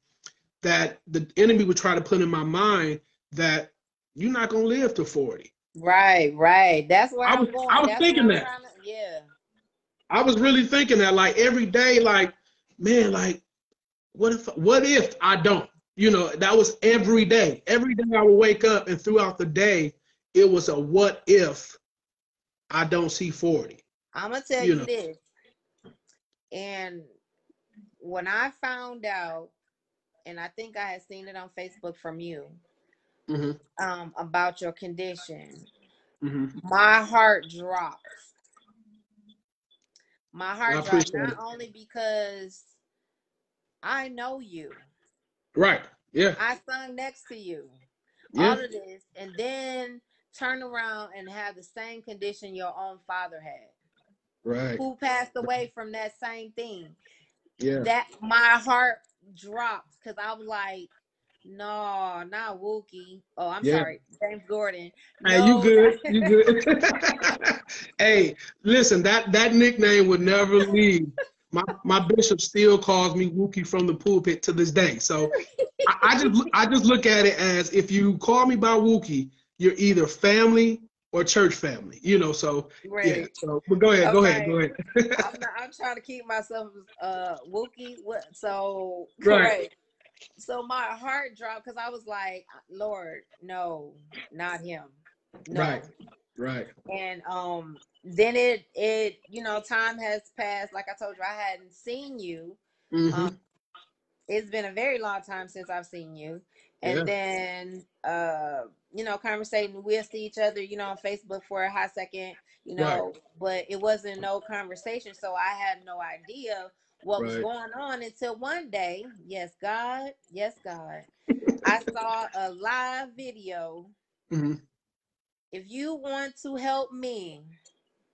that the enemy would try to put in my mind that you're not gonna live to 40. Right. That's where I'm going. I was That's thinking what I'm that. trying to, yeah. I was really thinking that, like, every day, like, man, like, what if I don't? You know, that was every day. Every day I would wake up, and throughout the day, it was a what if I don't see 40. I'm gonna tell you this. And when I found out, and I think I had seen it on Facebook from you, about your condition, my heart dropped. My heart dropped not only because I know you. Right. Yeah. I sung next to you. Yeah. All of this, and then turn around and have the same condition your own father had. Right. Who passed away from that same thing. Yeah. That my heart dropped because I was like, no, not Wookie. Oh, I'm sorry, James Gordon. Hey, no, you good? You good? Hey, listen, that nickname would never leave. My bishop still calls me Wookie from the pulpit to this day. So I just look at it as, if you call me by Wookie, you're either family or church family. You know, so yeah. So but go ahead. I'm trying to keep myself Wookie. So Right. So my heart dropped because I was like, Lord, no, not him. No. Right. And then it you know, time has passed. Like I told you, I hadn't seen you. It's been a very long time since I've seen you. And then you know, conversating, we'll see each other, you know, on Facebook for a hot second, you know, but it wasn't no conversation. So I had no idea what was going on until one day, yes, God, I saw a live video. If you want to help me,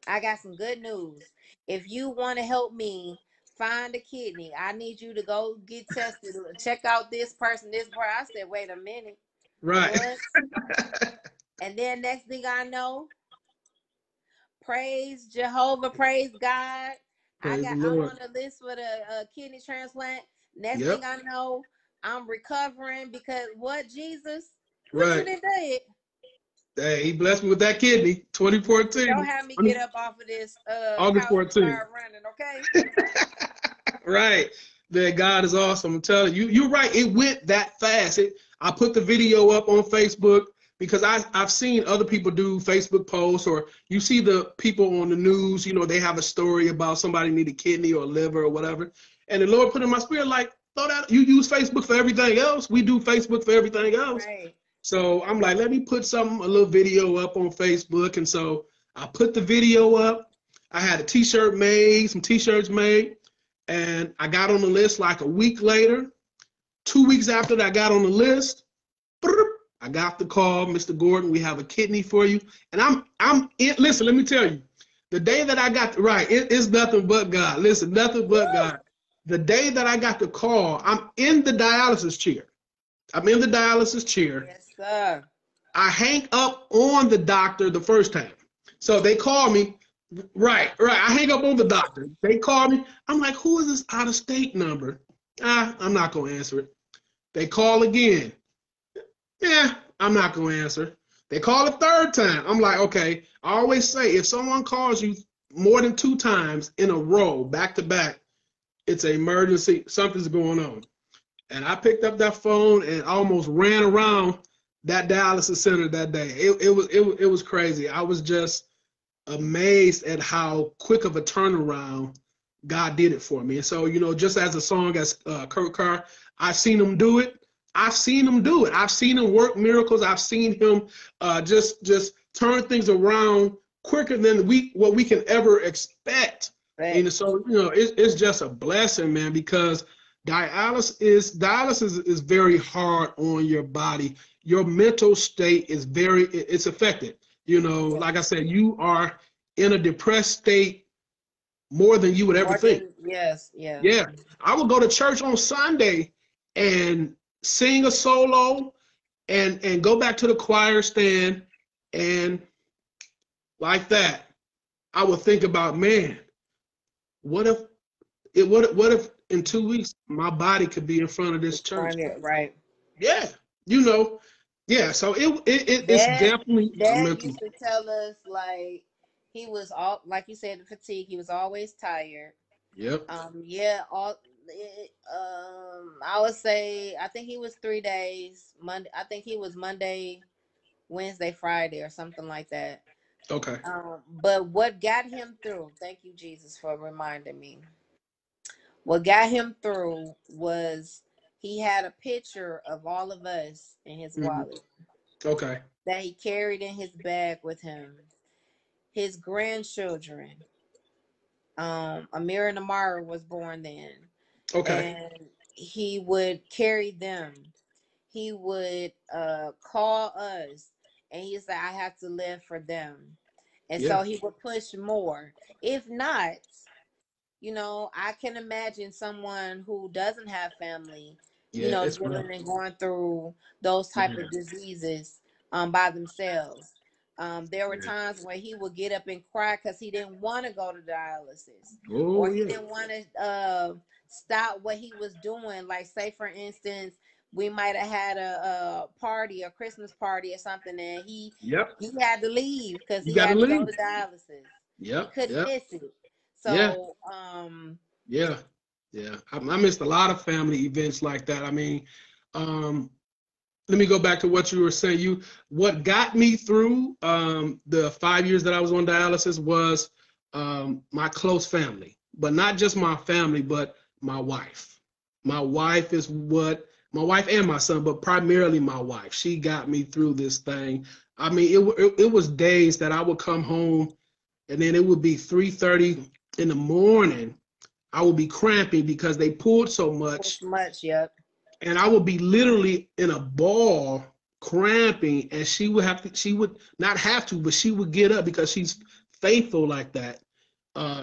I got some good news. If you want to help me find a kidney, I need you to go get tested. Check out this person, this part. I said, wait a minute. Right. What? And then next thing I know, praise Jehovah, praise God. I'm on the list for the kidney transplant. Next thing I know, I'm recovering because what, Jesus? What you did? Hey, he blessed me with that kidney, 2014. Don't have me get up off of this August 14th. Start running, okay? Right. That God is awesome. I'm telling you, you're right. It went that fast. I put the video up on Facebook because I've seen other people do Facebook posts, or you see the people on the news, you know, they have a story about somebody need a kidney or a liver or whatever. And the Lord put in my spirit, like, throw that, you use Facebook for everything else. We do Facebook for everything else. Right. So I'm like, let me put a little video up on Facebook. And so I put the video up. I had a t-shirt made, some t-shirts made, and I got on the list like a week later. 2 weeks after that I got on the list, I got the call, Mr. Gordon, we have a kidney for you. And listen, let me tell you, the day that I got, right, it's nothing but God. Listen, nothing but God. The day that I got the call, I'm in the dialysis chair. Yes, sir. I hang up on the doctor the first time. So they call me. Right. I hang up on the doctor. They call me. I'm like, who is this out of state number? I'm not going to answer it. They call again. Yeah, I'm not going to answer. They call a third time. I'm like, okay. I always say if someone calls you more than 2 times in a row, back to back, it's an emergency. Something's going on. And I picked up that phone and almost ran around that dialysis center that day. It was crazy. I was just amazed at how quick of a turnaround God did it for me. And so, you know, just as a song as Kurt Carr, I've seen him do it. I've seen him work miracles. I've seen him just turn things around quicker than what we can ever expect. Right. And so, you know, it's just a blessing, man, because dialysis is very hard on your body. Your mental state is it's affected. You know, like I said, you are in a depressed state more than you would ever think. Yes, yeah. Yeah. I would go to church on Sunday and sing a solo and go back to the choir stand, and like that, I would think about, man, what if in 2 weeks my body could be in front of this church? Right. Yeah. You know, yeah, so it's definitely Dad used to tell us, like, he was all, like you said, the fatigue. He was always tired. Yep. I would say, I think he was 3 days. Monday, I think he was Monday, Wednesday, Friday, or something like that. Okay. But what got him through? Thank you, Jesus, for reminding me. What got him through was he had a picture of all of us in his wallet. Okay. That he carried in his bag with him. His grandchildren, Amir and Amara was born then. Okay. And he would carry them. He would call us, and he said, I have to live for them. And so he would push more. If not, you know, I can imagine someone who doesn't have family, you know, dealing and going through those type of diseases by themselves. There were times where he would get up and cry because he didn't want to go to dialysis, or he didn't want to stop what he was doing. Like, say, for instance, we might have had a party, a Christmas party or something, and he had to leave because he had to go to dialysis. He couldn't miss it. So, I missed a lot of family events like that. I mean, let me go back to what you were saying. What got me through the 5 years that I was on dialysis was my close family, but not just my family, but my wife. My wife and my son, but primarily my wife. She got me through this thing. I mean, it was days that I would come home, and then it would be 3:30 in the morning. I would be cramping because they pulled so much. And I would be literally in a ball cramping, and she would not have to, but she would get up because she's faithful like that.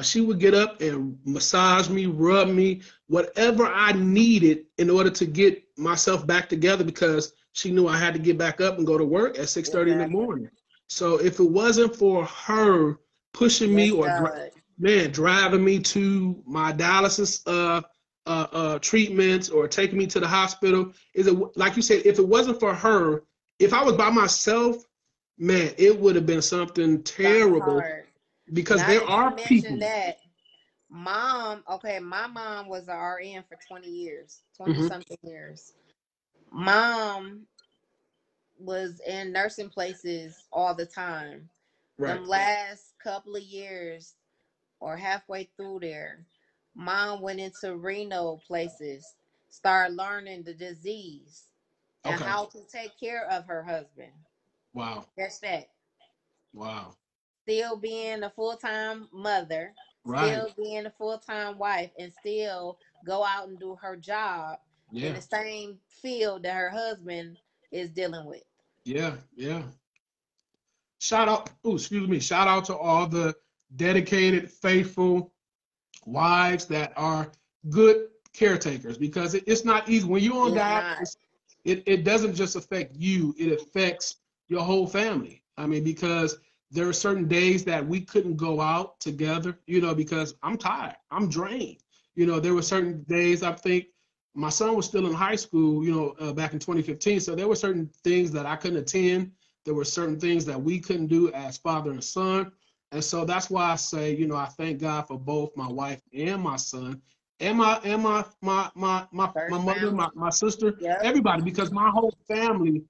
She would get up and massage me, rub me, whatever I needed in order to get myself back together, because she knew I had to get back up and go to work at 6:30 in the morning. So if it wasn't for her pushing me or driving me to my dialysis treatments or taking me to the hospital, like you said, if it wasn't for her, if I was by myself, man, it would have been something terrible. Because there are people. Okay, my mom was a RN for 20 years, 20 something years. Mom was in nursing places all the time. Right. Them last couple of years or halfway through there, mom went into Reno places, started learning the disease and Okay. how to take care of her husband. Wow. That's that. Wow. Still being a full time mother, Right. still being a full time wife, and still go out and do her job in Yeah. the same field that her husband is dealing with. Yeah. Yeah. Shout out. Oh, excuse me. Shout out to all the dedicated, faithful wives that are good caretakers, because it's not easy when you're on It's not. dialysis. It doesn't just affect you, it affects your whole family. I mean, because there are certain days that we couldn't go out together, because I'm tired, I'm drained. There were certain days, I think my son was still in high school, back in 2015. So there were certain things that I couldn't attend. There were certain things that we couldn't do as father and son. And so that's why I say, I thank God for both my wife and my son, and my First mother, family. my sister, Yep. everybody, because my whole family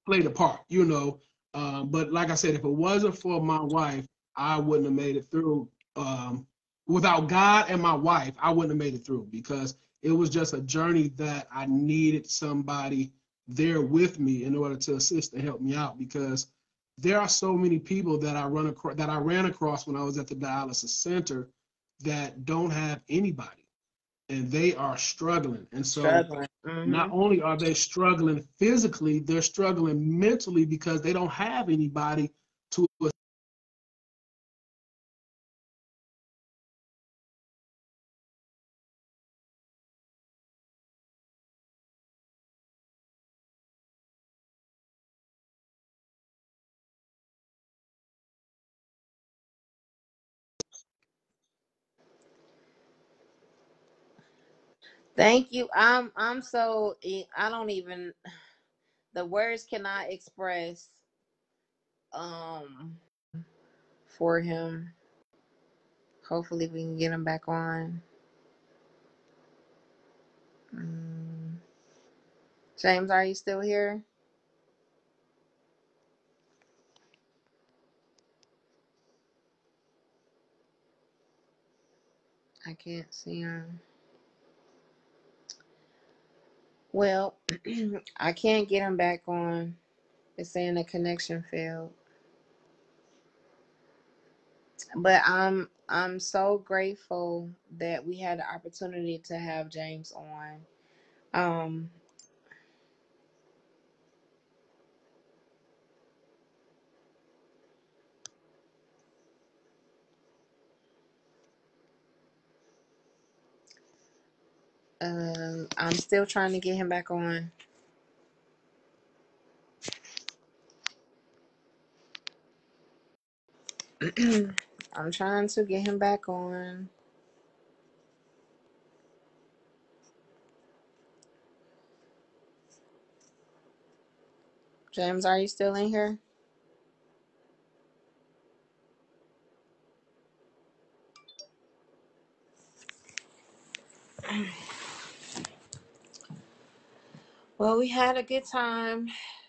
played a part. But like I said, if it wasn't for my wife, I wouldn't have made it through. Without God and my wife, I wouldn't have made it through, because it was just a journey that I needed somebody there with me in order to assist and help me out, because there are so many people that I ran across when I was at the dialysis center that don't have anybody, and they are struggling. And so Struggling. not Mm-hmm. only are they struggling physically, they're struggling mentally, because they don't have anybody to. Thank you. I'm so I don't even the words cannot express for him. Hopefully we can get him back on. Mm. James, are you still here? I can't see him. Well, I can't get him back on. It's saying the connection failed. But I'm so grateful that we had the opportunity to have James on. Um I'm still trying to get him back on. I'm trying to get him back on. James, are you still in here? Well, we had a good time,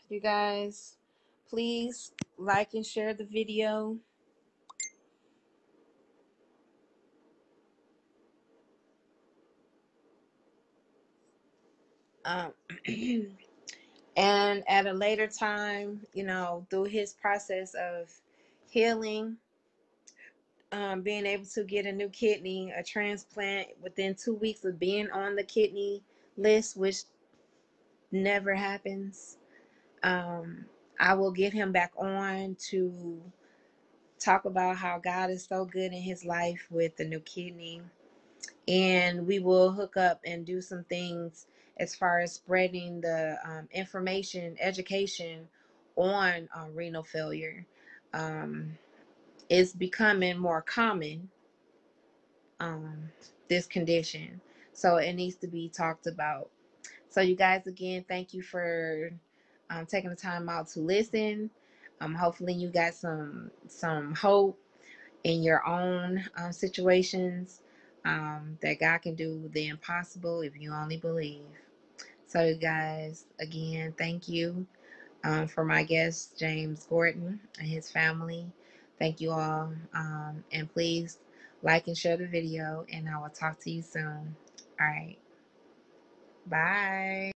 you guys. Please like and share the video. Um, and at a later time, through his process of healing, being able to get a new kidney, a transplant within 2 weeks of being on the kidney list, which never happens. Um, I will get him back on to talk about how God is so good in his life with the new kidney. And we will hook up and do some things as far as spreading the information, education on renal failure. Um, it's becoming more common, um, this condition. So it needs to be talked about. So you guys, again, thank you for taking the time out to listen. Hopefully you got some hope in your own situations. that God can do the impossible if you only believe. So, guys, again, thank you for my guest, James Gordon, and his family. Thank you all. And please like and share the video, and I will talk to you soon. All right. Bye.